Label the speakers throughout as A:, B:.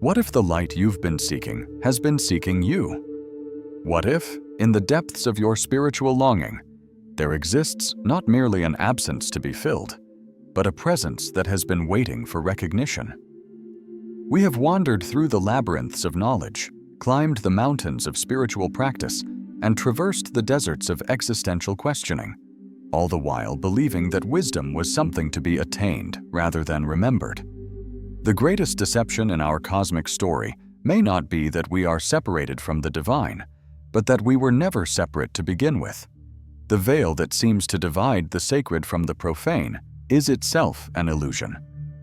A: What if the light you've been seeking has been seeking you? What if, in the depths of your spiritual longing, there exists not merely an absence to be filled, but a presence that has been waiting for recognition? We have wandered through the labyrinths of knowledge, climbed the mountains of spiritual practice, and traversed the deserts of existential questioning, all the while believing that wisdom was something to be attained rather than remembered. The greatest deception in our cosmic story may not be that we are separated from the divine, but that we were never separate to begin with. The veil that seems to divide the sacred from the profane is itself an illusion,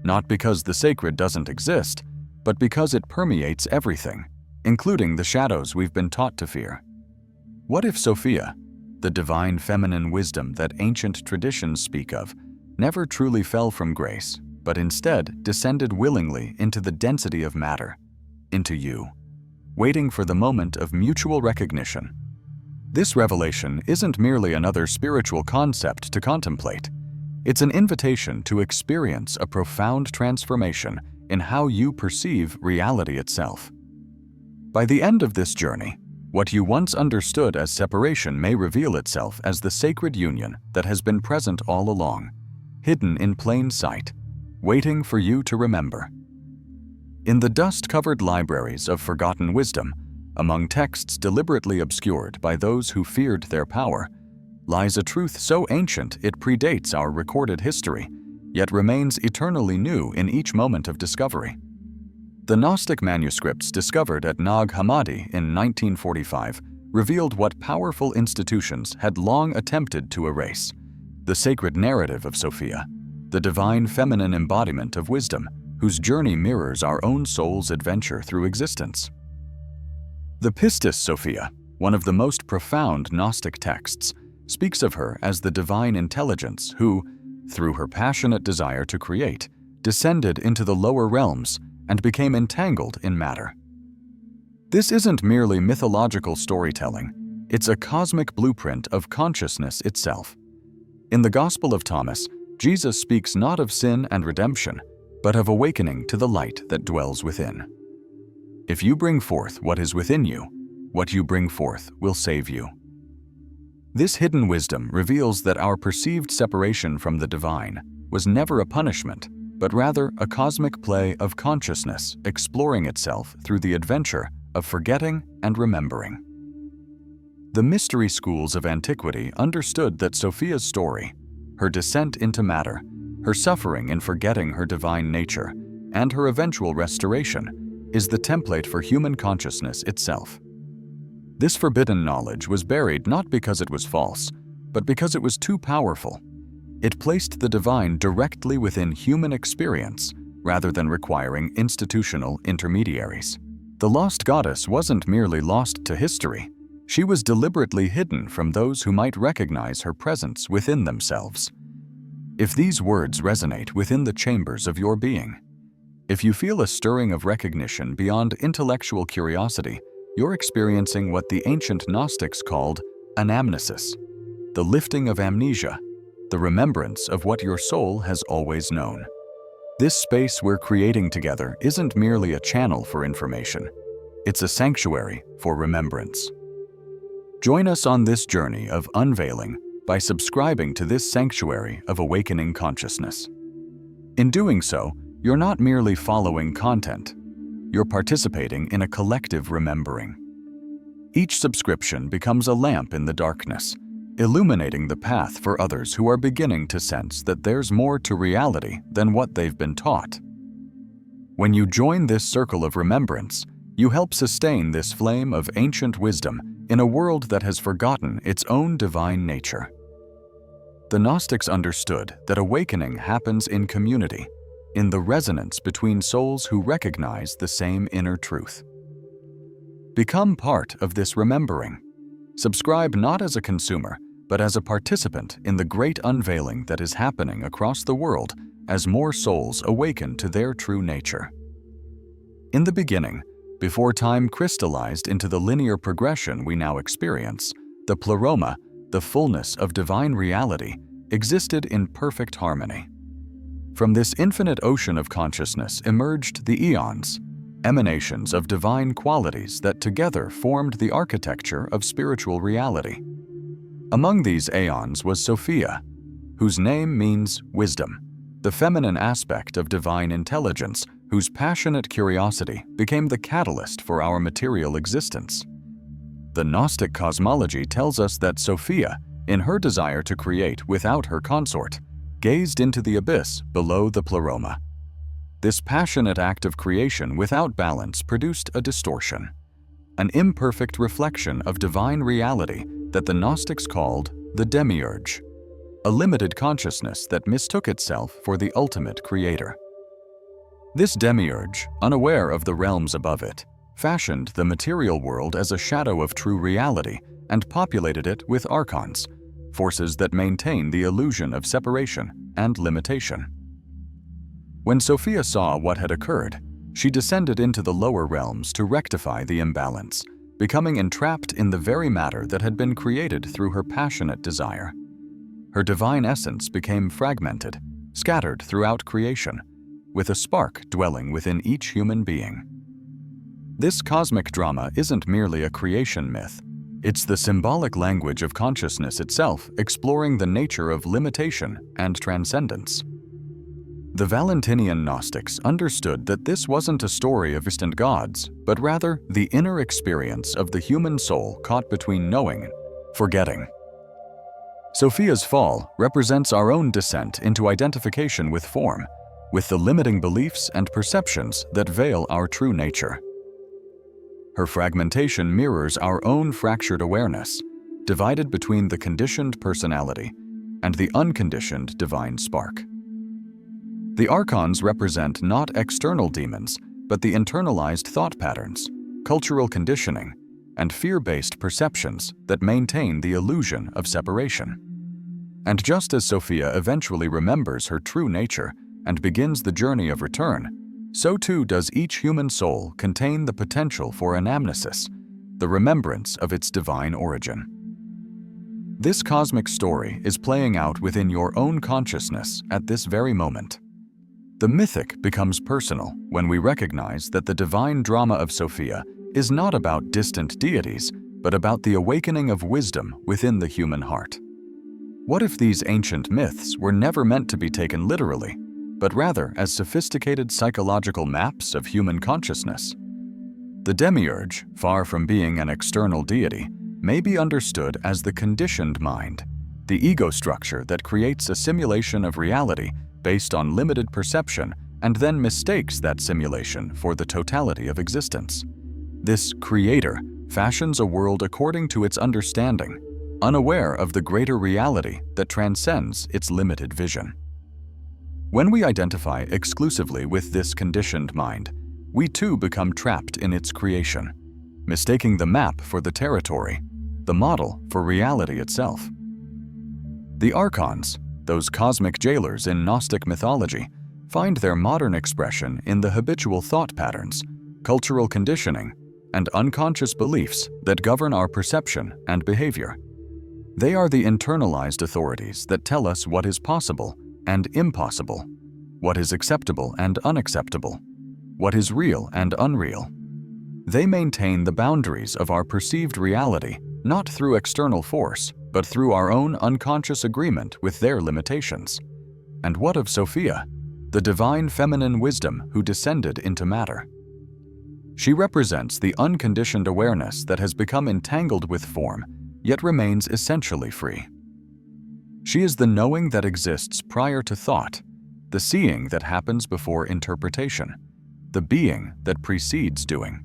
A: not because the sacred doesn't exist, but because it permeates everything, including the shadows we've been taught to fear. What if Sophia, the divine feminine wisdom that ancient traditions speak of, never truly fell from grace, but instead descended willingly into the density of matter, into you, waiting for the moment of mutual recognition? This revelation isn't merely another spiritual concept to contemplate. It's an invitation to experience a profound transformation in how you perceive reality itself. By the end of this journey, what you once understood as separation may reveal itself as the sacred union that has been present all along, hidden in plain sight, waiting for you to remember. In the dust-covered libraries of forgotten wisdom, among texts deliberately obscured by those who feared their power, lies a truth so ancient it predates our recorded history, yet remains eternally new in each moment of discovery. The Gnostic manuscripts discovered at Nag Hammadi in 1945 revealed what powerful institutions had long attempted to erase: the sacred narrative of Sophia, the divine feminine embodiment of wisdom, whose journey mirrors our own soul's adventure through existence. The Pistis Sophia, one of the most profound Gnostic texts, speaks of her as the divine intelligence who, through her passionate desire to create, descended into the lower realms and became entangled in matter. This isn't merely mythological storytelling, it's a cosmic blueprint of consciousness itself. In the Gospel of Thomas, Jesus speaks not of sin and redemption, but of awakening to the light that dwells within. If you bring forth what is within you, what you bring forth will save you. This hidden wisdom reveals that our perceived separation from the divine was never a punishment, but rather a cosmic play of consciousness exploring itself through the adventure of forgetting and remembering. The mystery schools of antiquity understood that Sophia's story, her descent into matter, her suffering in forgetting her divine nature, and her eventual restoration, is the template for human consciousness itself. This forbidden knowledge was buried not because it was false, but because it was too powerful. It placed the divine directly within human experience, rather than requiring institutional intermediaries. The lost goddess wasn't merely lost to history, she was deliberately hidden from those who might recognize her presence within themselves. If these words resonate within the chambers of your being, if you feel a stirring of recognition beyond intellectual curiosity, you're experiencing what the ancient Gnostics called anamnesis, the lifting of amnesia, the remembrance of what your soul has always known. This space we're creating together isn't merely a channel for information, it's a sanctuary for remembrance. Join us on this journey of unveiling by subscribing to this sanctuary of awakening consciousness. In doing so, you're not merely following content, you're participating in a collective remembering. Each subscription becomes a lamp in the darkness, illuminating the path for others who are beginning to sense that there's more to reality than what they've been taught. When you join this circle of remembrance, you help sustain this flame of ancient wisdom in a world that has forgotten its own divine nature. The Gnostics understood that awakening happens in community, in the resonance between souls who recognize the same inner truth. Become part of this remembering. Subscribe not as a consumer, but as a participant in the great unveiling that is happening across the world as more souls awaken to their true nature. In the beginning, before time crystallized into the linear progression we now experience, the pleroma, the fullness of divine reality, existed in perfect harmony. From this infinite ocean of consciousness emerged the eons, emanations of divine qualities that together formed the architecture of spiritual reality. Among these aeons was Sophia, whose name means wisdom, the feminine aspect of divine intelligence, whose passionate curiosity became the catalyst for our material existence. The Gnostic cosmology tells us that Sophia, in her desire to create without her consort, gazed into the abyss below the pleroma. This passionate act of creation without balance produced a distortion, an imperfect reflection of divine reality that the Gnostics called the Demiurge, a limited consciousness that mistook itself for the ultimate creator. This Demiurge, unaware of the realms above it, fashioned the material world as a shadow of true reality and populated it with Archons, forces that maintain the illusion of separation and limitation. When Sophia saw what had occurred, she descended into the lower realms to rectify the imbalance, becoming entrapped in the very matter that had been created through her passionate desire. Her divine essence became fragmented, scattered throughout creation, with a spark dwelling within each human being. This cosmic drama isn't merely a creation myth. It's the symbolic language of consciousness itself, exploring the nature of limitation and transcendence. The Valentinian Gnostics understood that this wasn't a story of distant gods, but rather the inner experience of the human soul caught between knowing and forgetting. Sophia's fall represents our own descent into identification with form, with the limiting beliefs and perceptions that veil our true nature. Her fragmentation mirrors our own fractured awareness, divided between the conditioned personality and the unconditioned divine spark. The Archons represent not external demons, but the internalized thought patterns, cultural conditioning, and fear-based perceptions that maintain the illusion of separation. And just as Sophia eventually remembers her true nature and begins the journey of return, so too does each human soul contain the potential for anamnesis, the remembrance of its divine origin. This cosmic story is playing out within your own consciousness at this very moment. The mythic becomes personal when we recognize that the divine drama of Sophia is not about distant deities, but about the awakening of wisdom within the human heart. What if these ancient myths were never meant to be taken literally, but rather as sophisticated psychological maps of human consciousness? The Demiurge, far from being an external deity, may be understood as the conditioned mind, the ego structure that creates a simulation of reality based on limited perception and then mistakes that simulation for the totality of existence. This creator fashions a world according to its understanding, unaware of the greater reality that transcends its limited vision. When we identify exclusively with this conditioned mind, we too become trapped in its creation, mistaking the map for the territory, the model for reality itself. The Archons, those cosmic jailers in Gnostic mythology, find their modern expression in the habitual thought patterns, cultural conditioning, and unconscious beliefs that govern our perception and behavior. They are the internalized authorities that tell us what is possible and impossible, what is acceptable and unacceptable, what is real and unreal. They maintain the boundaries of our perceived reality, not through external force, but through our own unconscious agreement with their limitations. And what of Sophia, the divine feminine wisdom who descended into matter? She represents the unconditioned awareness that has become entangled with form, yet remains essentially free. She is the knowing that exists prior to thought, the seeing that happens before interpretation, the being that precedes doing.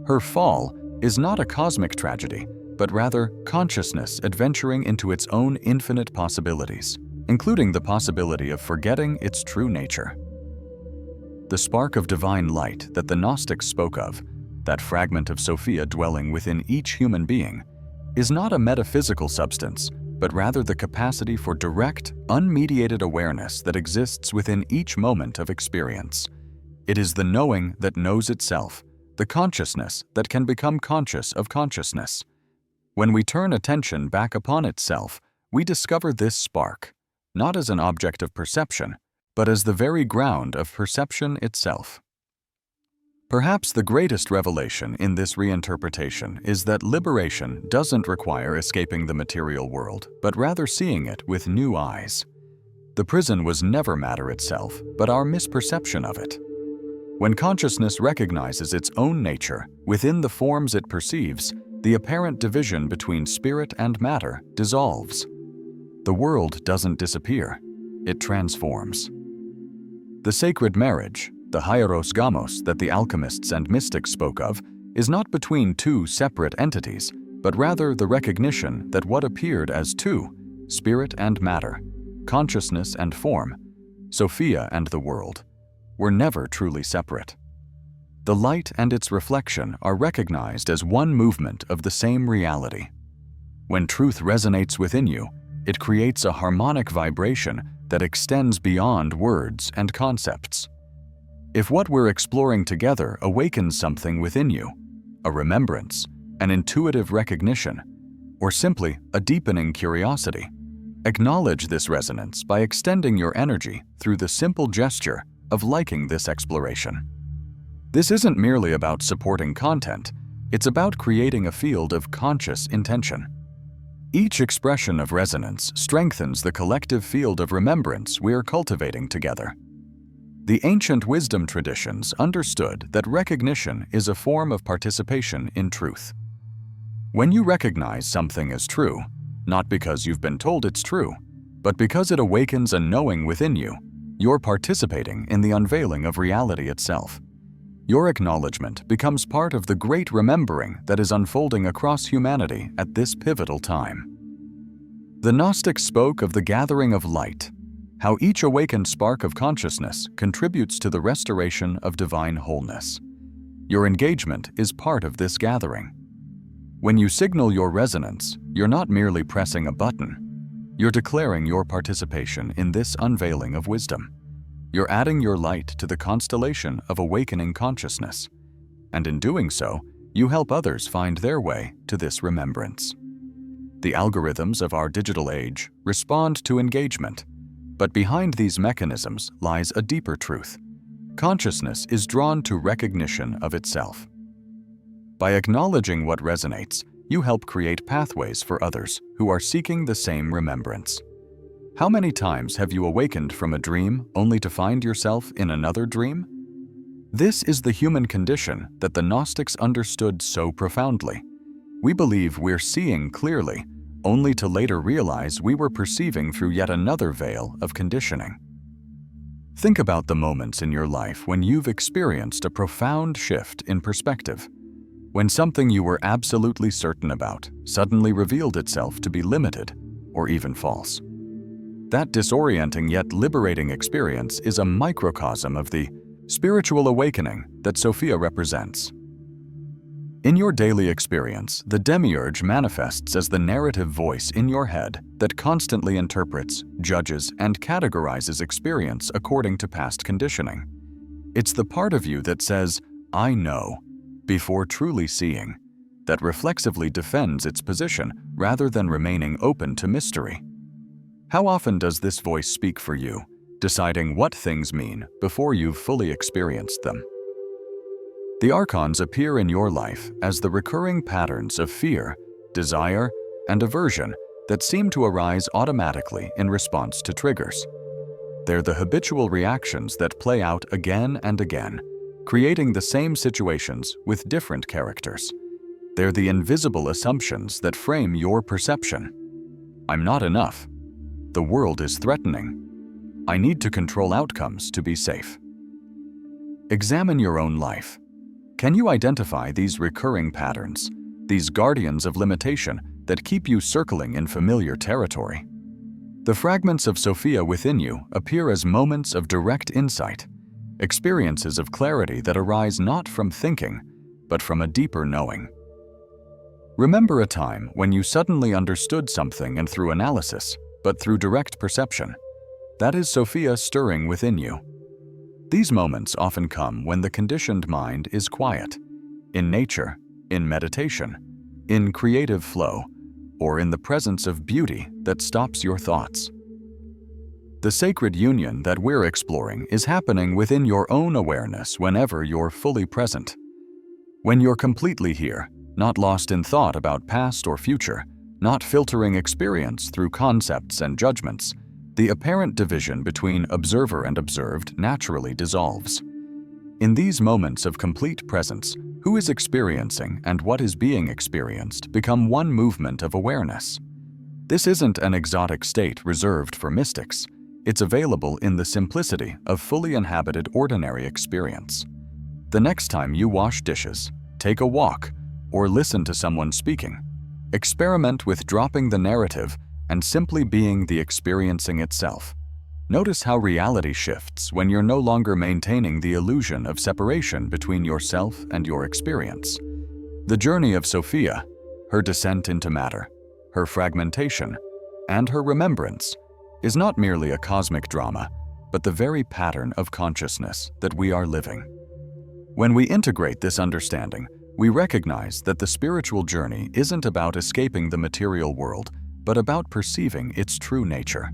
A: Her fall is not a cosmic tragedy, but rather consciousness adventuring into its own infinite possibilities, including the possibility of forgetting its true nature. The spark of divine light that the Gnostics spoke of, that fragment of Sophia dwelling within each human being, is not a metaphysical substance, but rather the capacity for direct, unmediated awareness that exists within each moment of experience. It is the knowing that knows itself, the consciousness that can become conscious of consciousness. When we turn attention back upon itself, we discover this spark, not as an object of perception, but as the very ground of perception itself. Perhaps the greatest revelation in this reinterpretation is that liberation doesn't require escaping the material world, but rather seeing it with new eyes. The prison was never matter itself, but our misperception of it. When consciousness recognizes its own nature within the forms it perceives, the apparent division between spirit and matter dissolves. The world doesn't disappear, it transforms. The sacred marriage, the hieros gamos that the alchemists and mystics spoke of, is not between two separate entities, but rather the recognition that what appeared as two, spirit and matter, consciousness and form, Sophia and the world, were never truly separate. The light and its reflection are recognized as one movement of the same reality. When truth resonates within you, it creates a harmonic vibration that extends beyond words and concepts. If what we're exploring together awakens something within you, a remembrance, an intuitive recognition, or simply a deepening curiosity, acknowledge this resonance by extending your energy through the simple gesture of liking this exploration. This isn't merely about supporting content, it's about creating a field of conscious intention. Each expression of resonance strengthens the collective field of remembrance we are cultivating together. The ancient wisdom traditions understood that recognition is a form of participation in truth. When you recognize something as true, not because you've been told it's true, but because it awakens a knowing within you, you're participating in the unveiling of reality itself. Your acknowledgement becomes part of the great remembering that is unfolding across humanity at this pivotal time. The Gnostics spoke of the gathering of light, how each awakened spark of consciousness contributes to the restoration of divine wholeness. Your engagement is part of this gathering. When you signal your resonance, you're not merely pressing a button. You're declaring your participation in this unveiling of wisdom. You're adding your light to the constellation of awakening consciousness. And in doing so, you help others find their way to this remembrance. The algorithms of our digital age respond to engagement, but behind these mechanisms lies a deeper truth. Consciousness is drawn to recognition of itself. By acknowledging what resonates, you help create pathways for others who are seeking the same remembrance. How many times have you awakened from a dream only to find yourself in another dream? This is the human condition that the Gnostics understood so profoundly. We believe we're seeing clearly, only to later realize we were perceiving through yet another veil of conditioning. Think about the moments in your life when you've experienced a profound shift in perspective, when something you were absolutely certain about suddenly revealed itself to be limited or even false. That disorienting yet liberating experience is a microcosm of the spiritual awakening that Sophia represents. In your daily experience, the Demiurge manifests as the narrative voice in your head that constantly interprets, judges, and categorizes experience according to past conditioning. It's the part of you that says, "I know," before truly seeing, that reflexively defends its position rather than remaining open to mystery. How often does this voice speak for you, deciding what things mean before you've fully experienced them? The Archons appear in your life as the recurring patterns of fear, desire, and aversion that seem to arise automatically in response to triggers. They're the habitual reactions that play out again and again, creating the same situations with different characters. They're the invisible assumptions that frame your perception. I'm not enough. The world is threatening. I need to control outcomes to be safe. Examine your own life. Can you identify these recurring patterns, these guardians of limitation that keep you circling in familiar territory? The fragments of Sophia within you appear as moments of direct insight, experiences of clarity that arise not from thinking, but from a deeper knowing. Remember a time when you suddenly understood something and through analysis, but through direct perception. That is Sophia stirring within you. These moments often come when the conditioned mind is quiet, in nature, in meditation, in creative flow, or in the presence of beauty that stops your thoughts. The sacred union that we're exploring is happening within your own awareness whenever you're fully present. When you're completely here, not lost in thought about past or future, not filtering experience through concepts and judgments, the apparent division between observer and observed naturally dissolves. In these moments of complete presence, who is experiencing and what is being experienced become one movement of awareness. This isn't an exotic state reserved for mystics. It's available in the simplicity of fully inhabited ordinary experience. The next time you wash dishes, take a walk, or listen to someone speaking, experiment with dropping the narrative and simply being the experiencing itself. Notice how reality shifts when you're no longer maintaining the illusion of separation between yourself and your experience. The journey of Sophia, her descent into matter, her fragmentation, and her remembrance is not merely a cosmic drama, but the very pattern of consciousness that we are living. When we integrate this understanding, we recognize that the spiritual journey isn't about escaping the material world, but about perceiving its true nature.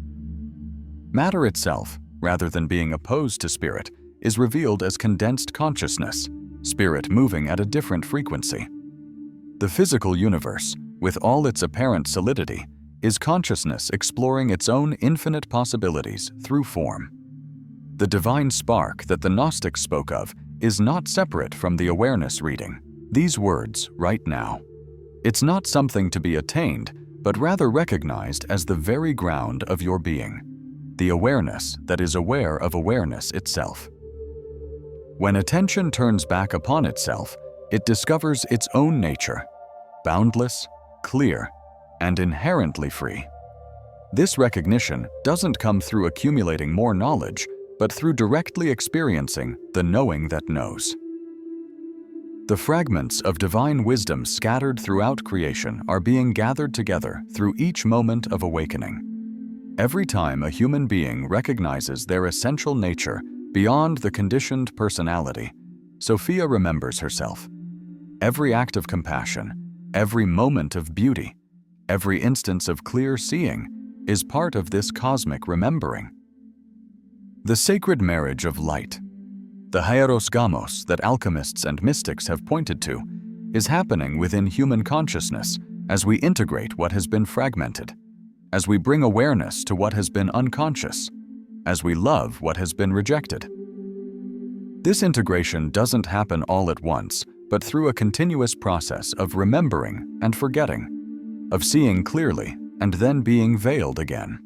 A: Matter itself, rather than being opposed to spirit, is revealed as condensed consciousness, spirit moving at a different frequency. The physical universe, with all its apparent solidity, is consciousness exploring its own infinite possibilities through form. The divine spark that the Gnostics spoke of is not separate from the awareness reading. These words, right now. It's not something to be attained, but rather recognized as the very ground of your being, the awareness that is aware of awareness itself. When attention turns back upon itself, it discovers its own nature, boundless, clear, and inherently free. This recognition doesn't come through accumulating more knowledge, but through directly experiencing the knowing that knows. The fragments of divine wisdom scattered throughout creation are being gathered together through each moment of awakening. Every time a human being recognizes their essential nature beyond the conditioned personality, Sophia remembers herself. Every act of compassion, every moment of beauty, every instance of clear seeing is part of this cosmic remembering. The sacred marriage of light, the hierosgamos that alchemists and mystics have pointed to, is happening within human consciousness as we integrate what has been fragmented, as we bring awareness to what has been unconscious, as we love what has been rejected. This integration doesn't happen all at once, but through a continuous process of remembering and forgetting, of seeing clearly and then being veiled again.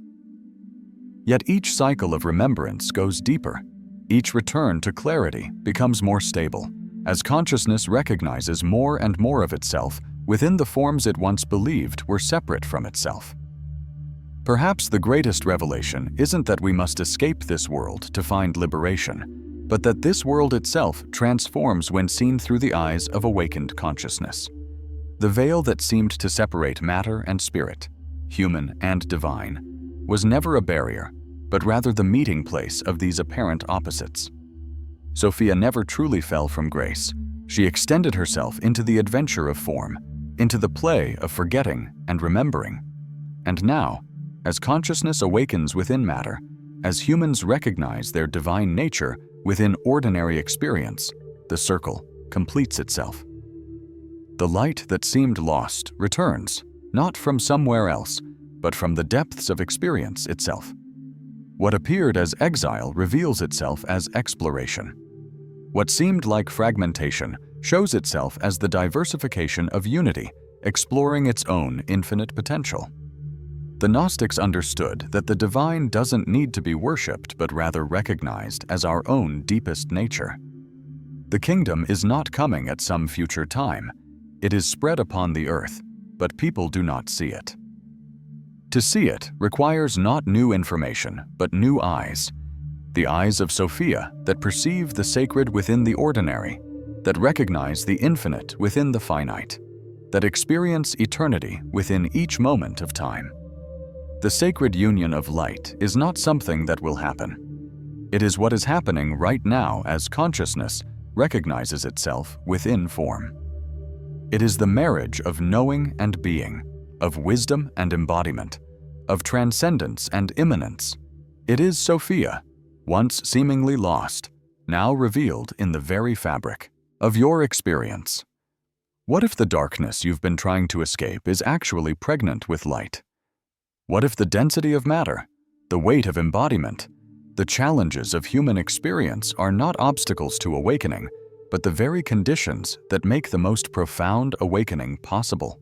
A: Yet each cycle of remembrance goes deeper. Each return to clarity becomes more stable, as consciousness recognizes more and more of itself within the forms it once believed were separate from itself. Perhaps the greatest revelation isn't that we must escape this world to find liberation, but that this world itself transforms when seen through the eyes of awakened consciousness. The veil that seemed to separate matter and spirit, human and divine, was never a barrier, but rather the meeting place of these apparent opposites. Sophia never truly fell from grace. She extended herself into the adventure of form, into the play of forgetting and remembering. And now, as consciousness awakens within matter, as humans recognize their divine nature within ordinary experience, the circle completes itself. The light that seemed lost returns, not from somewhere else, but from the depths of experience itself. What appeared as exile reveals itself as exploration. What seemed like fragmentation shows itself as the diversification of unity, exploring its own infinite potential. The Gnostics understood that the divine doesn't need to be worshipped but rather recognized as our own deepest nature. The kingdom is not coming at some future time. It is spread upon the earth, but people do not see it. To see it requires not new information, but new eyes. The eyes of Sophia that perceive the sacred within the ordinary, that recognize the infinite within the finite, that experience eternity within each moment of time. The sacred union of light is not something that will happen. It is what is happening right now as consciousness recognizes itself within form. It is the marriage of knowing and being, of wisdom and embodiment, of transcendence and immanence. It is Sophia, once seemingly lost, now revealed in the very fabric of your experience. What if the darkness you've been trying to escape is actually pregnant with light? What if the density of matter, the weight of embodiment, the challenges of human experience are not obstacles to awakening, but the very conditions that make the most profound awakening possible?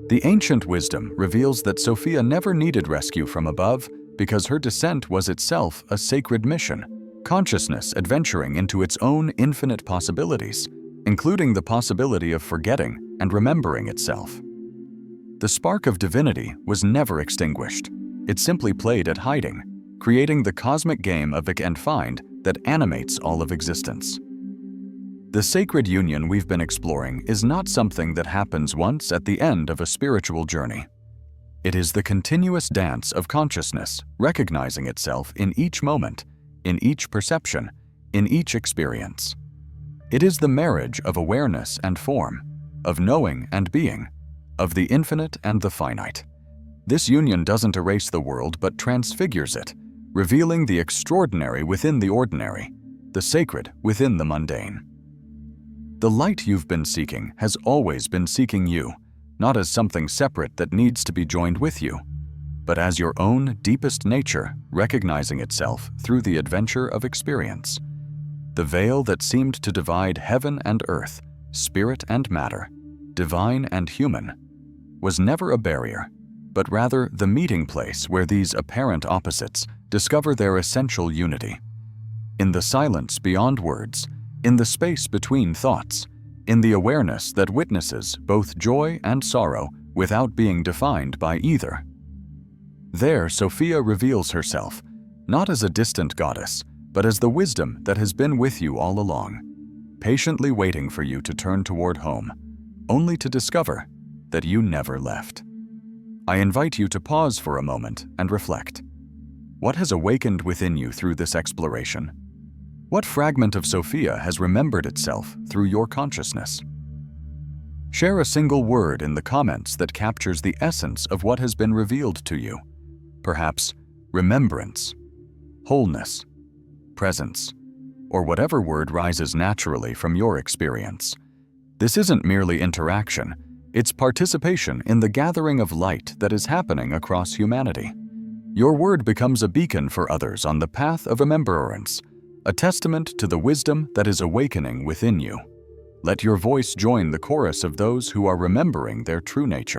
A: The ancient wisdom reveals that Sophia never needed rescue from above because her descent was itself a sacred mission, consciousness adventuring into its own infinite possibilities, including the possibility of forgetting and remembering itself. The spark of divinity was never extinguished. It simply played at hiding, creating the cosmic game of seek and find that animates all of existence. The sacred union we've been exploring is not something that happens once at the end of a spiritual journey. It is the continuous dance of consciousness, recognizing itself in each moment, in each perception, in each experience. It is the marriage of awareness and form, of knowing and being, of the infinite and the finite. This union doesn't erase the world but transfigures it, revealing the extraordinary within the ordinary, the sacred within the mundane. The light you've been seeking has always been seeking you, not as something separate that needs to be joined with you, but as your own deepest nature recognizing itself through the adventure of experience. The veil that seemed to divide heaven and earth, spirit and matter, divine and human, was never a barrier, but rather the meeting place where these apparent opposites discover their essential unity. In the silence beyond words, in the space between thoughts, in the awareness that witnesses both joy and sorrow without being defined by either. There, Sophia reveals herself, not as a distant goddess, but as the wisdom that has been with you all along, patiently waiting for you to turn toward home, only to discover that you never left. I invite you to pause for a moment and reflect. What has awakened within you through this exploration? What fragment of Sophia has remembered itself through your consciousness? Share a single word in the comments that captures the essence of what has been revealed to you. Perhaps remembrance, wholeness, presence, or whatever word rises naturally from your experience. This isn't merely interaction, it's participation in the gathering of light that is happening across humanity. Your word becomes a beacon for others on the path of remembrance, a testament to the wisdom that is awakening within you. Let your voice join the chorus of those who are remembering their true nature.